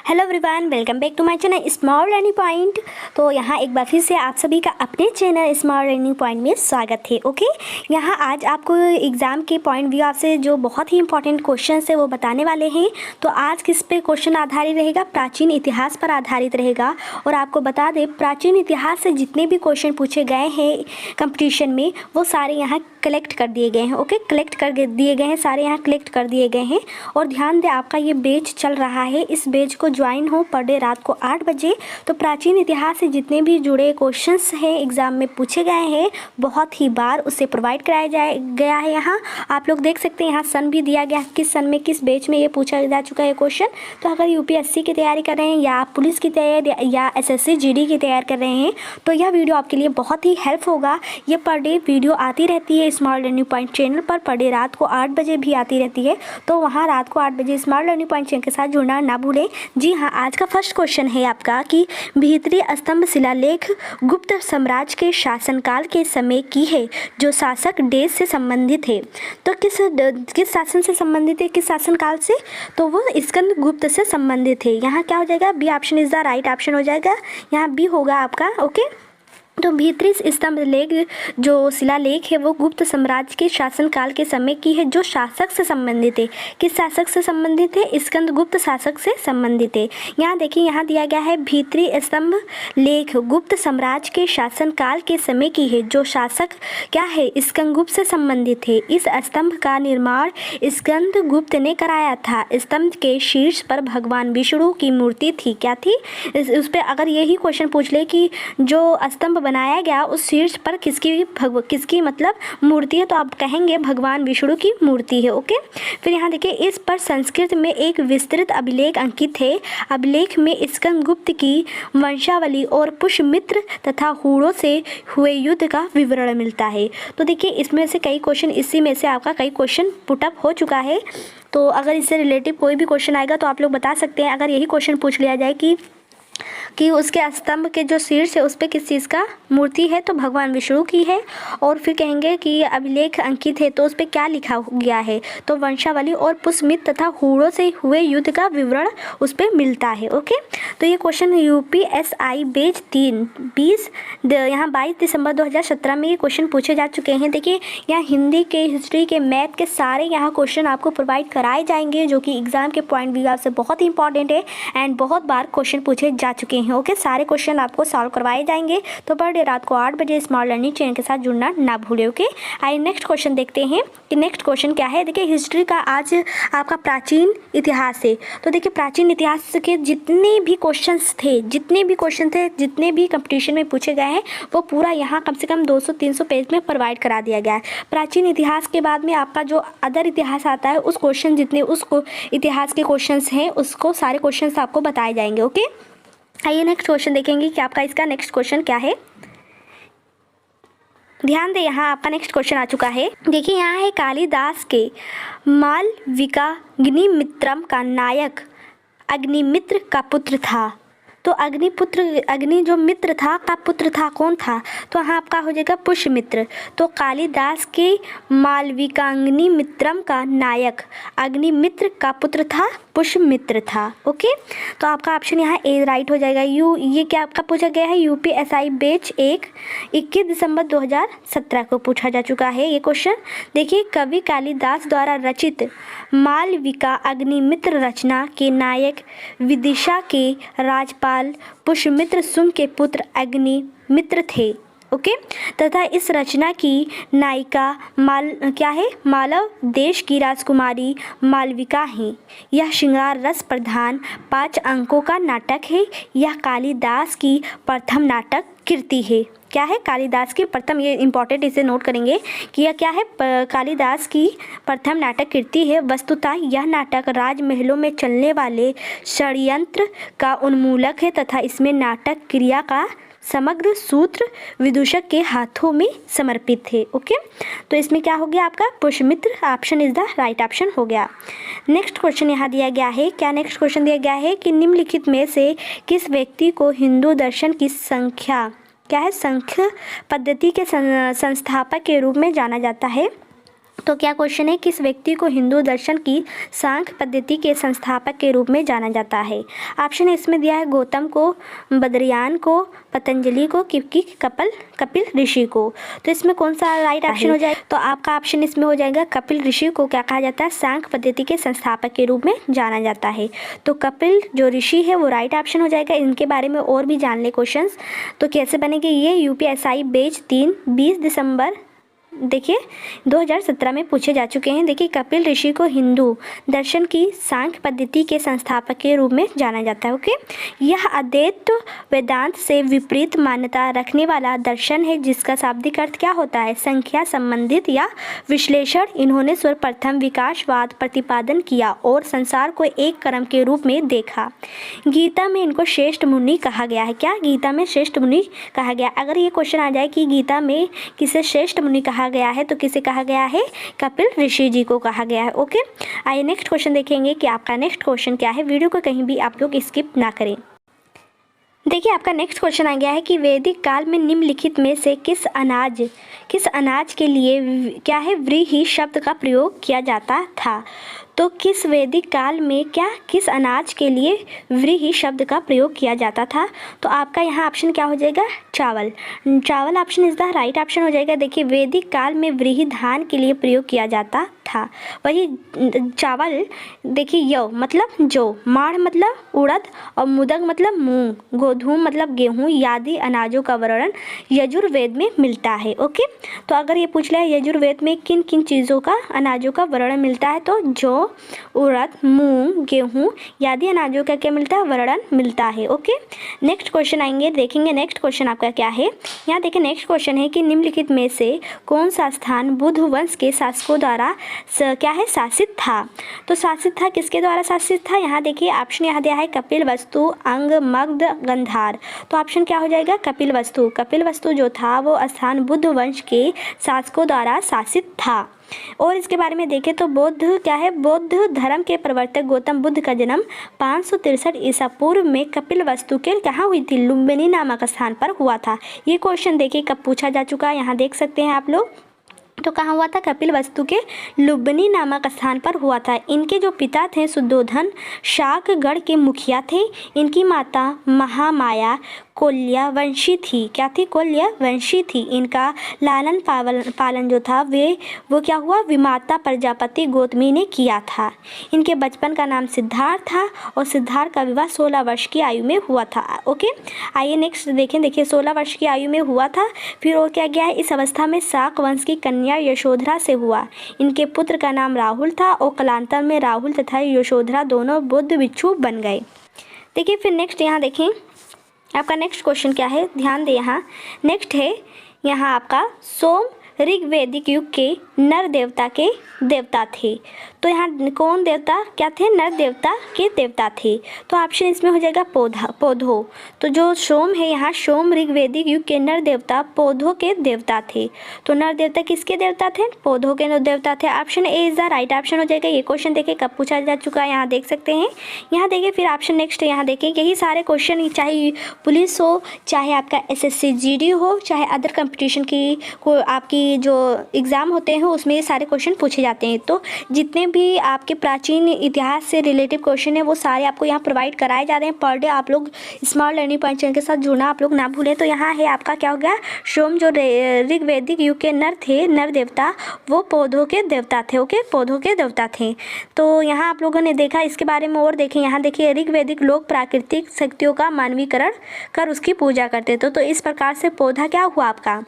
Hello everyone, welcome back to my channel Small Learning Point. तो यहाँ एक बार फिर से आप सभी का अपने चैनल स्मॉल लर्निंग पॉइंट में स्वागत है। ओके, यहाँ आज आपको एग्ज़ाम के पॉइंट व्यू आपसे जो बहुत ही इंपॉर्टेंट क्वेश्चन है वो बताने वाले हैं। तो आज किस पे क्वेश्चन आधारित रहेगा? प्राचीन इतिहास पर आधारित रहेगा। और आपको बता दें, प्राचीन इतिहास से जितने भी क्वेश्चन पूछे गए हैं कंपटीशन में वो सारे यहाँ कलेक्ट कर दिए गए हैं। ओके, कलेक्ट कर दिए गए हैं, सारे यहाँ कलेक्ट कर दिए गए हैं। और ध्यान दें, आपका ये बैच चल रहा है, इस बैच को ज्वाइन हो पर डे रात को 8 बजे। तो प्राचीन इतिहास से जितने भी जुड़े क्वेश्चंस हैं एग्जाम में पूछे गए हैं, बहुत ही बार उससे प्रोवाइड कराया गया है। यहाँ आप लोग देख सकते हैं, यहाँ सन भी दिया गया, किस सन में किस बैच में ये पूछा जा चुका है क्वेश्चन। तो अगर यूपीएससी की तैयारी कर रहे हैं या आप पुलिस की तैयारी या एसएससी जीडी की तैयारी कर रहे हैं तो यह वीडियो आपके लिए बहुत ही हेल्प होगा। ये पर डे वीडियो आती रहती है small Learning point channel per day रात को 8 बजे भी आती रहती है। तो वहाँ रात को 8 बजे स्मॉल लर्निंग पॉइंट चैनल के साथ जुड़ना ना भूलें। जी हाँ, आज का फर्स्ट क्वेश्चन है आपका कि भीतरी स्तंभ शिलालेख गुप्त साम्राज्य के शासनकाल के समय की है, जो शासक देश से संबंधित है। तो किस शासन से संबंधित है, किस शासनकाल से? तो वो स्कंद गुप्त से संबंधित है। यहाँ क्या हो जाएगा? B option is the right option हो जाएगा। यहाँ बी होगा आपका। ओके, तो भीतरी स्तंभ लेख जो शिलालेख है वो गुप्त साम्राज्य के शासनकाल के समय की है, जो शासक से संबंधित है। किस शासक से संबंधित है? स्कंद गुप्त शासक से संबंधित है। यहाँ देखिए, यहाँ दिया गया है भीतरी स्तंभ लेख गुप्त साम्राज्य के शासनकाल के समय की है, जो शासक क्या है? स्कंद गुप्त से संबंधित है। इस स्तंभ का निर्माण स्कंद गुप्त ने कराया था। स्तंभ के शीर्ष पर भगवान विष्णु की मूर्ति थी। क्या थी? उस पर अगर यही क्वेश्चन पूछ ले कि जो स्तंभ बनाया गया उस शीर्ष पर किसकी मतलब मूर्ति है, तो आप कहेंगे भगवान विष्णु की मूर्ति है। ओके, फिर यहाँ देखिए, इस पर संस्कृत में एक विस्तृत अभिलेख अंकित है। अभिलेख में स्कंद गुप्त की वंशावली और पुष्यमित्र तथा हूणों से हुए युद्ध का विवरण मिलता है। तो देखिए, इसमें से कई क्वेश्चन, इसी में से आपका कई क्वेश्चन पुटअप हो चुका है। तो अगर इससे रिलेटिव कोई भी क्वेश्चन आएगा तो आप लोग बता सकते हैं। अगर यही क्वेश्चन पूछ लिया जाए कि उसके स्तंभ के जो शीर्ष है उस पर किस चीज़ का मूर्ति है, तो भगवान विष्णु की है। और फिर कहेंगे कि अभिलेख अंकित है तो उस पर क्या लिखा गया है, तो वंशावली और पुष्यमित्र तथा हूणों से हुए युद्ध का विवरण उस पर मिलता है। ओके, तो ये क्वेश्चन यूपीएसआई बैच 3 यहाँ 22 दिसंबर 2017 में ये क्वेश्चन पूछे जा चुके हैं। देखिए, यहाँ हिंदी के, हिस्ट्री के, मैथ के सारे यहाँ क्वेश्चन आपको प्रोवाइड कराए जाएंगे, जो कि एग्जाम के पॉइंट व्यू से बहुत ही इंपॉर्टेंट है एंड बहुत बार क्वेश्चन पूछे जा चुके हैं। ओके, सारे क्वेश्चन आपको सॉल्व करवाए जाएंगे। तो पर डे रात को 8 बजे स्मॉल लर्निंग चैनल के साथ जुड़ना ना भूलें। ओके, आइए नेक्स्ट क्वेश्चन देखते हैं कि नेक्स्ट क्वेश्चन क्या है। देखिए, हिस्ट्री का आज आपका प्राचीन इतिहास है। तो देखिए, प्राचीन इतिहास के जितने भी क्वेश्चन थे, जितने भी कंपटीशन में पूछे गए हैं वो पूरा यहाँ कम से कम 200-300 पेज में प्रोवाइड करा दिया गया है। प्राचीन इतिहास के बाद में आपका जो अदर इतिहास आता है, उस क्वेश्चन जितने उसको इतिहास के क्वेश्चन हैं उसको सारे क्वेश्चन आपको बताए जाएंगे। ओके, आइए नेक्स्ट क्वेश्चन देखेंगे कि आपका इसका नेक्स्ट क्वेश्चन क्या है। ध्यान दें, यहाँ आपका नेक्स्ट क्वेश्चन आ चुका है। देखिए, यहाँ है कालिदास के मालविकाग्निमित्रम का नायक अग्निमित्र का पुत्र था। तो अग्नि जो मित्र था का पुत्र था, कौन था? तो यहाँ आपका हो जाएगा पुष्यमित्र। तो कालिदास के मालविकाग्निमित्रम का नायक अग्निमित्र का पुत्र था, पुष्यमित्र था। ओके, तो आपका ऑप्शन यहाँ ए राइट हो जाएगा। ये क्या आपका पूछा गया है? यूपीएसआई बैच 21 दिसंबर 2017 को पूछा जा चुका है ये क्वेश्चन। देखिए, कवि कालिदास द्वारा रचित मालविका अग्निमित्र रचना के नायक विदिशा के राजपाल पुष्यमित्र सुंग के पुत्र अग्निमित्र थे। ओके, तथा इस रचना की नायिका मालव देश की राजकुमारी मालविका है। यह श्रृंगार रस प्रधान 5 अंकों का नाटक है। यह कालिदास की प्रथम नाटक कृति है। क्या है? कालिदास की प्रथम, ये इंपॉर्टेंट, इसे नोट करेंगे कि यह क्या है? कालिदास की प्रथम नाटक कृति है। वस्तुतः यह नाटक राजमहलों में चलने वाले षड्यंत्र का उन्मूलक है तथा इसमें नाटक क्रिया का समग्र सूत्र विदूषक के हाथों में समर्पित थे। ओके, तो इसमें क्या हो गया आपका? Pushyamitra option is the right option हो गया। नेक्स्ट क्वेश्चन यहाँ दिया गया है। क्या नेक्स्ट क्वेश्चन दिया गया है कि निम्नलिखित में से किस व्यक्ति को हिंदू दर्शन की संख्या क्या है? संख्य पद्धति के संस्थापक के रूप में जाना जाता है। तो क्या क्वेश्चन है, किस व्यक्ति को हिंदू दर्शन की सांख्य पद्धति के संस्थापक के रूप में जाना जाता है? ऑप्शन इसमें दिया है गौतम को, बद्रियान को, पतंजलि को, कि कपिल ऋषि को। तो इसमें कौन सा राइट ऑप्शन हो जाएगा? तो आपका ऑप्शन इसमें हो जाएगा कपिल ऋषि को क्या कहा जाता है? सांख्य पद्धति के संस्थापक के रूप में जाना जाता है। तो कपिल जो ऋषि है वो राइट ऑप्शन हो जाएगा। इनके बारे में और भी जान ले क्वेश्चंस। तो कैसे बनेंगे ये? यूपीएसआई बैच 3 20 दिसंबर देखिए 2017 में पूछे जा चुके हैं। देखिए कपिल ऋषि को हिंदू दर्शन की सांख्य पद्धति के संस्थापक के रूप में जाना जाता है। ओके, यह अद्वैत वेदांत से विपरीत मान्यता रखने वाला दर्शन है जिसका शाब्दिक अर्थ क्या होता है? संख्या संबंधित या विश्लेषण। इन्होंने सर्वप्रथम विकासवाद प्रतिपादन किया और संसार को एक क्रम के रूप में देखा। गीता में इनको श्रेष्ठ मुनि कहा गया है। क्या? गीता में श्रेष्ठ मुनि कहा गया। अगर ये क्वेश्चन आ जाए कि गीता में किसे श्रेष्ठ मुनि कहा गया है, तो किसे कहा गया है? कपिल ऋषि जी को कहा गया है। ओके, आइए नेक्स्ट क्वेश्चन देखेंगे कि आपका नेक्स्ट क्वेश्चन क्या है। वीडियो को कहीं भी आप लोग स्किप ना करें। देखिए आपका नेक्स्ट क्वेश्चन आ गया है कि वैदिक काल में निम्नलिखित में से किस अनाज के लिए क्या है व्रीहि शब्द का प्रयोग किया जाता था? तो किस वैदिक काल में किस अनाज के लिए व्रीहि शब्द का प्रयोग किया जाता था? तो आपका यहाँ ऑप्शन क्या हो जाएगा? चावल option is the right option हो जाएगा। देखिए वैदिक काल में व्रीहि धान के लिए प्रयोग किया जाता था। वही चावल देखिए यव मतलब जौ, माढ़ मतलब उड़द और मुदग मतलब मूंग, गोधूम मतलब गेहूं आदि अनाजों का वर्णन यजुर्वेद में मिलता है। ओके, तो अगर ये पूछ लिया यजुर्वेद में किन किन चीज़ों का अनाजों का वर्णन मिलता है, तो जौ, उड़द, मूंग, गेहूं आदि अनाजों का क्या मिलता है? वर्णन मिलता है। ओके, नेक्स्ट क्वेश्चन आएंगे, देखेंगे नेक्स्ट क्वेश्चन आपका क्या है। यहाँ देखिए नेक्स्ट क्वेश्चन है कि निम्नलिखित में से कौन सा स्थान बुद्ध वंश के शासकों द्वारा क्या है शासित था? तो शासित था किसके द्वारा शासित था? यहाँ देखिए ऑप्शन यहाँ दिया है कपिल वस्तु, अंग, मगध, गंधार। तो ऑप्शन क्या हो जाएगा? कपिल वस्तु जो था वो स्थान बुद्ध वंश के शासकों द्वारा शासित था। और इसके बारे में देखें तो बौद्ध क्या है? बौद्ध धर्म के प्रवर्तक गौतम बुद्ध का जन्म 563 ईसा पूर्व में कपिल वस्तु के कहाँ हुई थी? लुम्बिनी नामक स्थान पर हुआ था। ये क्वेश्चन देखिए कब पूछा जा चुका है, यहाँ देख सकते हैं आप लोग। तो कहाँ हुआ था? कपिल वस्तु के लुम्बिनी नामक स्थान पर हुआ था। इनके जो पिता थे सुद्धोधन शाकगढ़ के मुखिया थे। इनकी माता महामाया कोल्या वंशी थी। क्या थी? कोल्या वंशी थी। इनका लालन पालन जो था वो क्या हुआ? विमाता प्रजापति गौतमी ने किया था। इनके बचपन का नाम सिद्धार्थ था और सिद्धार्थ का विवाह 16 वर्ष की आयु में हुआ था। ओके, आइए नेक्स्ट देखें। देखिए 16 वर्ष की आयु में हुआ था। फिर और क्या गया है? इस अवस्था में शाक वंश की कन्या यशोधरा से हुआ। इनके पुत्र का नाम राहुल था और कालांतर में राहुल तथा यशोधरा दोनों बुद्ध भिक्षु बन गए। देखिए फिर नेक्स्ट यहाँ देखें आपका नेक्स्ट क्वेश्चन क्या है, ध्यान दें। यहाँ नेक्स्ट है यहाँ आपका सोम ऋग्वैदिक युग के नर देवता के देवता थे। तो यहाँ कौन देवता क्या थे? नर देवता के देवता थे। तो ऑप्शन इसमें हो जाएगा पौधो। तो जो सोम है यहाँ सोम ऋग्वैदिक युग के नर देवता पौधों के देवता थे। तो नर देवता किसके देवता थे? पौधों के देवता थे। Option A is the right option हो जाएगा। ये क्वेश्चन देखिए कब पूछा जा चुका है, यहाँ देख सकते हैं। यहाँ देखिए फिर ऑप्शन नेक्स्ट यहाँ देखें, यही सारे क्वेश्चन चाहे पुलिस हो, चाहे आपका SSC GD हो, चाहे अदर कंपटीशन की आपकी जो एग्ज़ाम होते हैं उसमें ये सारे क्वेश्चन पूछे जाते हैं। तो जितने भी आपके प्राचीन इतिहास से रिलेटिव क्वेश्चन है वो सारे आपको यहाँ प्रोवाइड कराए जा रहे हैं पर डे। आप लोग स्मार्ट लर्निंग पॉइंट चैनल के साथ जुड़ना आप लोग ना भूलें। तो यहाँ है आपका क्या हो गया? सोम जो ऋग्वैदिक युग के नर थे, नर देवता, वो पौधों के देवता थे। ओके, पौधों के देवता थे। तो यहाँ आप लोगों ने देखा, इसके बारे में और देखें। यहाँ देखिए ऋग्वैदिक लोग प्राकृतिक शक्तियों का मानवीकरण कर उसकी पूजा करते थे। तो इस प्रकार से पौधा क्या हुआ आपका?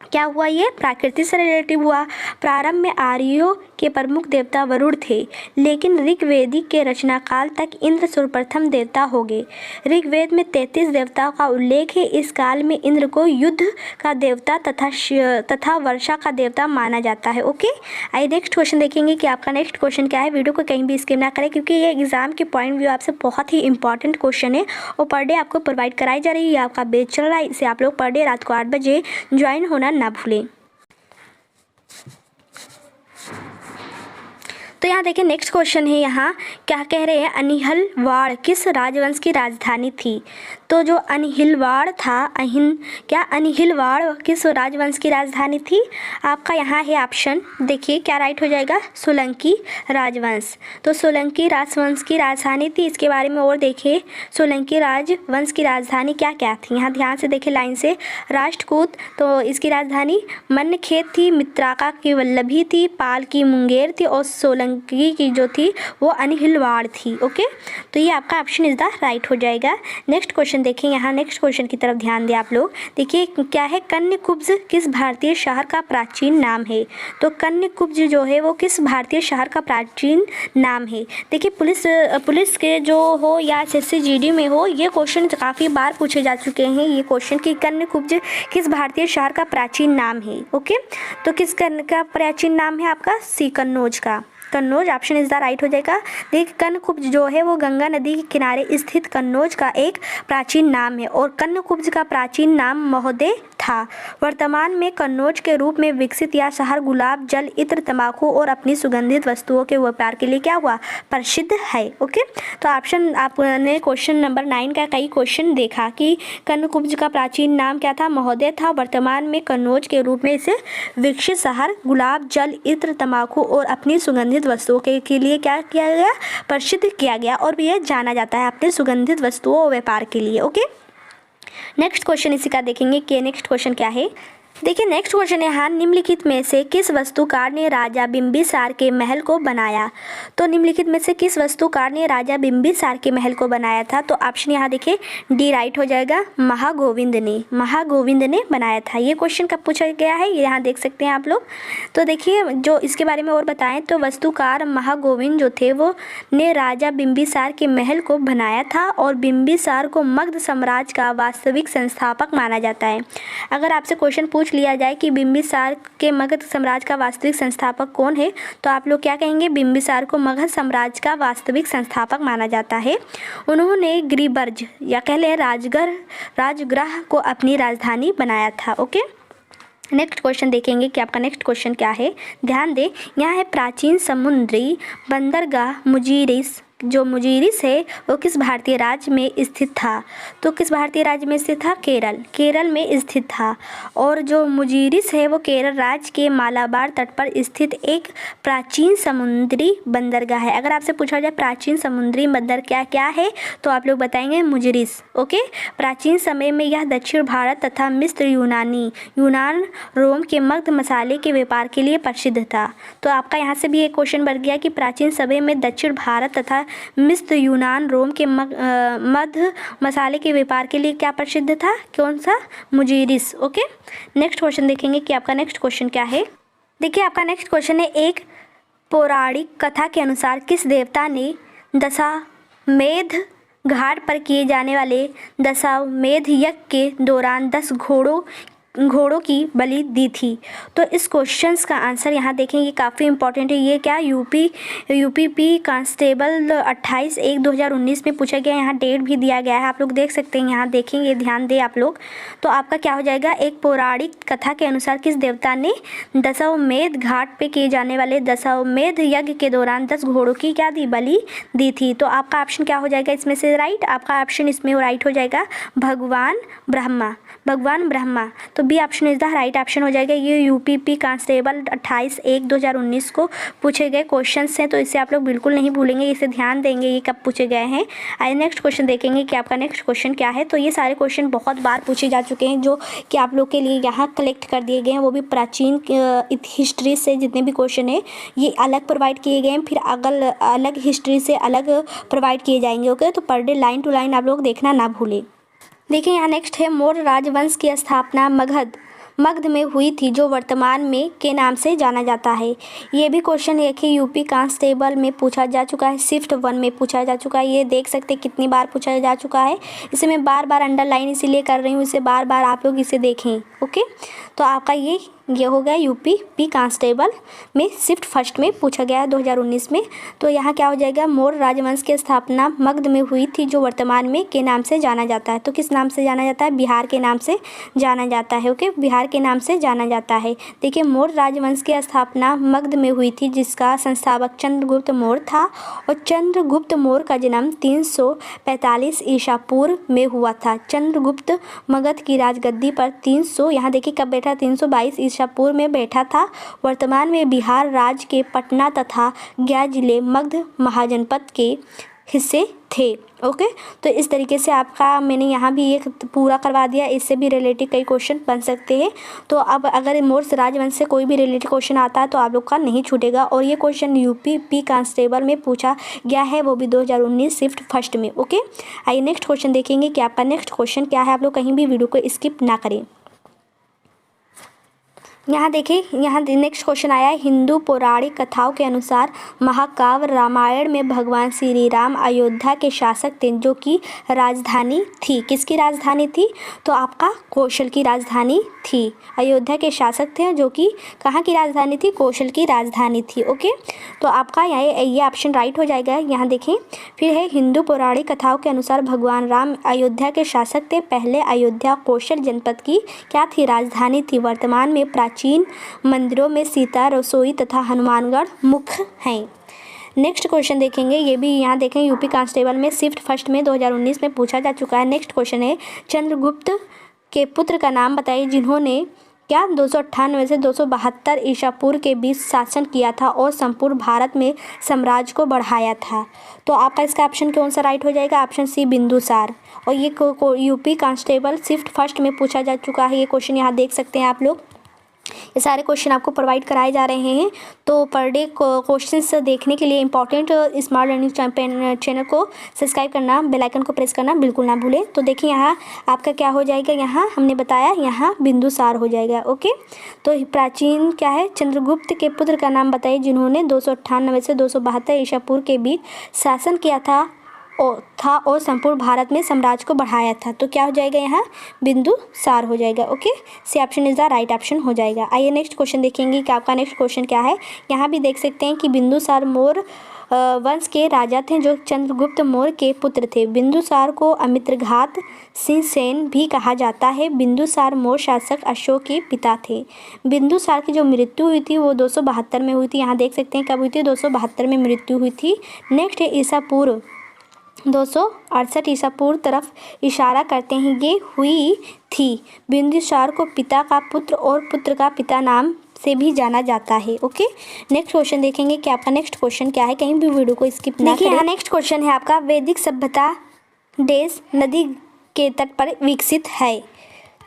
क्या हुआ? ये प्रकृति से रिलेटिव हुआ। प्रारंभ में आर्यों के प्रमुख देवता वरुण थे, लेकिन ऋग्वेदिक के रचना काल तक इंद्र सर्वप्रथम देवता हो गए। ऋग्वेद में 33 देवताओं का उल्लेख है। इस काल में इंद्र को युद्ध का देवता तथा वर्षा का देवता माना जाता है। ओके, आइए नेक्स्ट क्वेश्चन देखेंगे कि आपका नेक्स्ट क्वेश्चन क्या है। वीडियो को कहीं भी स्किप ना करें क्योंकि ये एग्जाम के पॉइंट व्यू आपसे बहुत ही इंपॉर्टेंट क्वेश्चन है और पर डे आपको प्रोवाइड कराई जा रही है। आपका बैच चल रहा है, इसे आप लोग पर डे रात को 8 बजे ज्वाइन होना ना भूलें। तो यहाँ देखिए नेक्स्ट क्वेश्चन है, यहाँ क्या कह रहे हैं, अनिहिलवाड़ किस राजवंश की राजधानी थी। तो जो अनिहिलवाड़ था, अनिहिलवाड़ किस राजवंश की राजधानी थी। आपका यहाँ है ऑप्शन, देखिए क्या राइट हो जाएगा, सोलंकी राजवंश। तो सोलंकी राजवंश की राजधानी थी। इसके बारे में और देखिए, सोलंकी राजवंश की राजधानी क्या क्या थी। यहाँ ध्यान से देखिए लाइन से, राष्ट्रकूट तो इसकी राजधानी मन्नखेत थी, मित्राका की वल्लभी थी, पाल की मुंगेर थी और सोलंकी की जो थी वो अनिहिलवाड़ थी। ओके, तो ये आपका ऑप्शन इज द राइट हो जाएगा। नेक्स्ट क्वेश्चन देखें, यहाँ नेक्स्ट क्वेश्चन की तरफ ध्यान दें आप लोग। देखिए क्या है, कन्याकुब्ज किस भारतीय शहर का प्राचीन नाम है। तो कन्याकुब्ज जो है वो किस भारतीय शहर का प्राचीन नाम है। देखिए पुलिस के जो हो या एसएससी जीडी में हो, ये क्वेश्चन काफ़ी बार पूछे जा चुके हैं ये क्वेश्चन कि कन्याकुब्ज किस भारतीय शहर का प्राचीन नाम है। ओके, तो किस का प्राचीन नाम है आपका, कन्नौज का। Kannauj option is the right हो जाएगा। देखिए कन्याकुब्ज जो है वो गंगा नदी के किनारे स्थित कन्नौज का एक प्राचीन नाम है और कन्याकुब्ज का प्राचीन नाम महोदय था। वर्तमान में कन्नौज के रूप में विकसित यह शहर गुलाब जल, इत्र, तंबाकू और अपनी सुगंधित वस्तुओं के व्यापार के लिए क्या हुआ, प्रसिद्ध है। ओके, तो ऑप्शन आपने क्वेश्चन नंबर 9 का कई क्वेश्चन देखा कि कन्याकुब्ज का प्राचीन नाम क्या था, महोदय था। वर्तमान में कन्नौज के रूप में इसे विकसित शहर गुलाब जल, इत्र, तंबाकू और अपनी सुगंधित वस्तुओं के लिए क्या किया गया, प्रसिद्ध किया गया और यह जाना जाता है अपने सुगंधित वस्तुओं और व्यापार के लिए। ओके, नेक्स्ट क्वेश्चन इसी का देखेंगे कि नेक्स्ट क्वेश्चन क्या है। देखिए नेक्स्ट क्वेश्चन है, हाँ निम्नलिखित में से किस वस्तुकार ने राजा बिंबिसार के महल को बनाया। तो निम्नलिखित में से किस वस्तुकार ने राजा बिंबिसार के महल को बनाया था। तो ऑप्शन यहाँ देखिए डी राइट हो जाएगा, महागोविंद ने बनाया था। ये क्वेश्चन कब पूछा गया है, ये यहाँ देख सकते हैं आप लोग। तो देखिए जो इसके बारे में और बताएं तो वस्तुकार महागोविंद जो थे वो ने राजा बिंबिसार के महल को बनाया था और बिंबिसार को मगध साम्राज्य का वास्तविक संस्थापक माना जाता है। अगर आपसे क्वेश्चन पूछ लिया जाए कि बिंबिसार के मगध साम्राज्य का वास्तविक संस्थापक कौन है, तो आप लोग क्या कहेंगे, बिंबिसार को मगध साम्राज्य का वास्तविक संस्थापक माना जाता है। उन्होंने गिरिब्रज या कह लें राजगृह को अपनी राजधानी बनाया था। ओके, नेक्स्ट क्वेश्चन देखेंगे कि आपका नेक्स्ट क्वेश्चन क्या है। ध्यान दें, यहाँ है प्राचीन समुद्री बंदरगाह मुजीरिस है वो किस भारतीय राज्य में स्थित था। तो किस भारतीय राज्य में स्थित था, केरल में स्थित था। और जो मुजीरिस है वो केरल राज्य के मालाबार तट पर स्थित एक प्राचीन समुद्री बंदरगाह है। अगर आपसे पूछा जाए प्राचीन समुद्री बंदर क्या है तो आप लोग बताएंगे मुजीरिस। ओके, प्राचीन समय में यह दक्षिण भारत तथा मिस्र यूनान रोम के मगध मसाले के व्यापार के लिए प्रसिद्ध था। तो आपका यहाँ से भी एक क्वेश्चन बन गया कि प्राचीन समय में दक्षिण भारत तथा मिस्र यूनान रोम के मध्य मसाले के व्यापार के लिए क्या प्रसिद्ध था, कौन सा, मुजीरिस। ओके, नेक्स्ट क्वेश्चन देखेंगे कि आपका नेक्स्ट क्वेश्चन क्या है। देखिए आपका नेक्स्ट क्वेश्चन है, एक पौराणिक कथा के अनुसार किस देवता ने दशामेध घाट पर किए जाने वाले दशामेध यज्ञ के दौरान 10 घोड़ों की बलि दी थी। तो इस क्वेश्चंस का आंसर यहाँ देखेंगे, काफ़ी इंपॉर्टेंट है। ये क्या यूपीपी कांस्टेबल 28/1/2019 में पूछा गया। यहाँ डेट भी दिया गया है, आप लोग देख सकते हैं, यहाँ देखेंगे, ध्यान दें आप लोग। तो आपका क्या हो जाएगा, एक पौराणिक कथा के अनुसार किस देवता ने दशामेध घाट पे किए जाने वाले दशामेध यज्ञ के दौरान 10 घोड़ों की क्या दी, बलि दी थी। तो आपका ऑप्शन क्या हो जाएगा इसमें से राइट, आपका ऑप्शन इसमें राइट हो जाएगा भगवान ब्रह्मा। तो B option is the right option हो जाएगा। ये यूपीपी कांस्टेबल 28/1/2019 को पूछे गए क्वेश्चंस हैं, तो इसे आप लोग बिल्कुल नहीं भूलेंगे, इसे ध्यान देंगे ये कब पूछे गए हैं। आइए नेक्स्ट क्वेश्चन देखेंगे कि आपका नेक्स्ट क्वेश्चन क्या है। तो ये सारे क्वेश्चन बहुत बार पूछे जा चुके हैं जो कि आप लोग के लिए यहाँ कलेक्ट कर दिए गए हैं, वो भी प्राचीन हिस्ट्री से जितने भी क्वेश्चन है ये अलग प्रोवाइड किए गए हैं, फिर अलग हिस्ट्री से अलग प्रोवाइड किए जाएंगे। ओके, तो per day line to line आप लोग देखना ना भूलें। देखिए यहाँ नेक्स्ट है, मौर्य राजवंश की स्थापना मगध में हुई थी जो वर्तमान में के नाम से जाना जाता है। ये भी क्वेश्चन एक ही यूपी कांस्टेबल में पूछा जा चुका है, शिफ्ट 1 में पूछा जा चुका है। ये देख सकते कितनी बार पूछा जा चुका है, इसे मैं बार बार अंडरलाइन इसीलिए कर रही हूँ, इसे बार बार आप लोग इसे देखें। ओके, तो आपका ये ये हो गया यूपी कांस्टेबल में शिफ्ट फर्स्ट में पूछा गया है 2019 में। तो यहाँ क्या हो जाएगा, मौर्य राजवंश की स्थापना मगध में हुई थी, जो वर्तमान में के नाम से जाना जाता है। तो किस नाम से जाना जाता है, बिहार के नाम से जाना जाता है। ओके, बिहार के नाम से जाना जाता है। देखिए, मौर्य राजवंश की स्थापना मगध में हुई थी, जिसका संस्थापक चंद्रगुप्त मौर्य था, और चंद्रगुप्त मौर्य का जन्म 345 ईसा पूर्व में हुआ था। चंद्रगुप्त मगध की राजगद्दी पर 300 यहाँ देखिए कब बैठा, 322 ईसा पूर्व में बैठा था। वर्तमान में बिहार राज्य के पटना तथा गया जिले मगध महाजनपद के हिस्से थे। ओके, तो इस तरीके से आपका मैंने यहाँ भी एक पूरा करवा दिया। इससे भी रिलेटेड कई क्वेश्चन बन सकते हैं। तो अब अगर मौर्य राजवंश से कोई भी रिलेटेड क्वेश्चन आता है तो आप लोग का नहीं छूटेगा। और ये क्वेश्चन यूपी कांस्टेबल में पूछा गया है, वो भी 2019 शिफ्ट फर्स्ट में। ओके, आइए नेक्स्ट क्वेश्चन देखेंगे कि आपका नेक्स्ट क्वेश्चन क्या है। आप लोग कहीं भी वीडियो को स्किप ना करें। यहाँ देखिए, यहाँ नेक्स्ट क्वेश्चन आया है, हिंदू पौराणिक कथाओं के अनुसार महाकाव्य रामायण में भगवान श्री राम अयोध्या के शासक थे, जो कि राजधानी थी। किसकी राजधानी थी, तो आपका कौशल की राजधानी थी। अयोध्या के शासक थे जो कि कहाँ की राजधानी थी, कौशल की राजधानी थी। ओके, तो आपका ये ऑप्शन राइट हो जाएगा। यहाँ देखें, फिर है हिंदू पौराणिक कथाओं के अनुसार भगवान राम अयोध्या के शासक थे। पहले अयोध्या कौशल जनपद की क्या थी, राजधानी थी। वर्तमान में प्राचीन मंदिरों में सीता, रसोई तथा हनुमानगढ़ मुख्य हैं। नेक्स्ट क्वेश्चन देखेंगे, ये भी यहाँ देखें यूपी कांस्टेबल में शिफ्ट फर्स्ट में 2019 में पूछा जा चुका है। नेक्स्ट क्वेश्चन है, चंद्रगुप्त के पुत्र का नाम बताइए, जिन्होंने क्या 298 से 272 ईसा पूर्व के बीच शासन किया था और संपूर्ण भारत में साम्राज्य को बढ़ाया था। तो आपका इसका ऑप्शन कौन सा राइट हो जाएगा, ऑप्शन सी बिंदुसार। और ये यूपी कांस्टेबल शिफ्ट फर्स्ट में पूछा जा चुका है। ये क्वेश्चन यहाँ देख सकते हैं आप लोग। ये सारे क्वेश्चन आपको प्रोवाइड कराए जा रहे हैं। तो पर डे क्वेश्चंस देखने के लिए इंपॉर्टेंट स्मार्ट लर्निंग चैनल को सब्सक्राइब करना, बेल आइकन को प्रेस करना बिल्कुल ना भूलें। तो देखिए, यहाँ आपका क्या हो जाएगा, यहाँ हमने बताया यहाँ बिंदुसार हो जाएगा। ओके, तो प्राचीन क्या है, चंद्रगुप्त के पुत्र का नाम बताइए, जिन्होंने 298 से 272 ईसा पूर्व के बीच शासन किया था और संपूर्ण भारत में साम्राज्य को बढ़ाया था। तो क्या हो जाएगा, यहाँ बिंदुसार हो जाएगा। Okay, C option is the right option हो जाएगा। आइए नेक्स्ट क्वेश्चन देखेंगे कि आपका नेक्स्ट क्वेश्चन क्या है। यहाँ भी देख सकते हैं कि बिंदुसार मौर्य वंश के राजा थे, जो चंद्रगुप्त मौर्य के पुत्र थे। बिंदुसार को अमित्रघात सिंहसेन भी कहा जाता है। बिंदुसार मौर्य शासक अशोक के पिता थे। बिंदुसार की जो मृत्यु हुई थी वो 272 में हुई थी। यहाँ देख सकते हैं कब हुई थी, 272 में मृत्यु हुई थी। नेक्स्ट है ईसा पूर्व 268 ईसा पूर्व तरफ इशारा करते हैं ये हुई थी। बिंदुसार को पिता का पुत्र और पुत्र का पिता नाम से भी जाना जाता है। ओके, नेक्स्ट क्वेश्चन देखेंगे कि आपका नेक्स्ट क्वेश्चन क्या है। कहीं भी वीडियो को स्किप ना करें। देखिए, यहाँ नेक्स्ट क्वेश्चन है आपका, वैदिक सभ्यता देश नदी के तट पर विकसित है।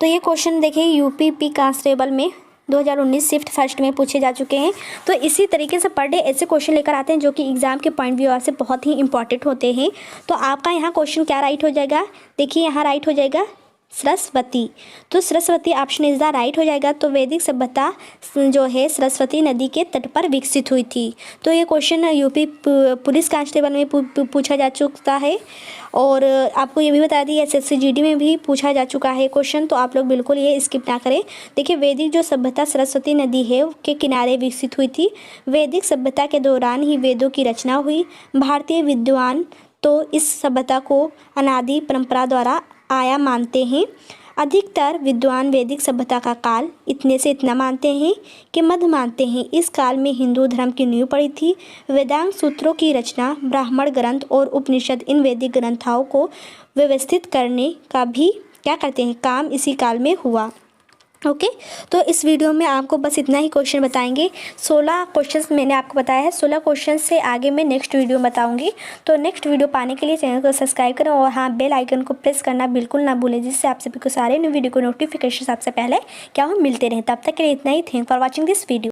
तो ये क्वेश्चन देखिए यूपी कांस्टेबल में 2019 शिफ्ट फर्स्ट में पूछे जा चुके हैं। तो इसी तरीके से पर डे ऐसे क्वेश्चन लेकर आते हैं जो कि एग्जाम के पॉइंट व्यू से बहुत ही इंपॉर्टेंट होते हैं। तो आपका यहाँ क्वेश्चन क्या राइट हो जाएगा, देखिए यहाँ राइट हो जाएगा सरस्वती। तो Saraswati option is the right हो जाएगा। तो वैदिक सभ्यता जो है सरस्वती नदी के तट पर विकसित हुई थी। तो ये क्वेश्चन यूपी पुलिस कांस्टेबल में पूछा जा चुका है। और आपको ये भी बता दी SSC-GD में भी पूछा जा चुका है क्वेश्चन। तो आप लोग बिल्कुल ये स्किप ना करें। देखिए, वैदिक जो सभ्यता सरस्वती नदी है के किनारे विकसित हुई थी। वैदिक सभ्यता के दौरान ही वेदों की रचना हुई। भारतीय विद्वान तो इस सभ्यता को अनादि परंपरा द्वारा आया मानते हैं। अधिकतर विद्वान वैदिक सभ्यता का काल इतने से इतना मानते हैं कि मध्य मानते हैं। इस काल में हिंदू धर्म की नींव पड़ी थी। वेदांग सूत्रों की रचना, ब्राह्मण ग्रंथ और उपनिषद इन वैदिक ग्रंथों को व्यवस्थित करने का भी क्या करते हैं, काम इसी काल में हुआ। ओके, तो इस वीडियो में आपको बस इतना ही क्वेश्चन बताएंगे। 16 क्वेश्चंस मैंने आपको बताया है। 16 क्वेश्चन से आगे मैं नेक्स्ट वीडियो बताऊंगी। तो नेक्स्ट वीडियो पाने के लिए चैनल को सब्सक्राइब करें और हाँ, बेल आइकन को प्रेस करना बिल्कुल ना भूलें, जिससे आप सभी को सारे न्यू वीडियो को नोटिफिकेशन सबसे पहले क्या हो मिलते रहें। तब तक के लिए इतना ही। Thank for watching this video.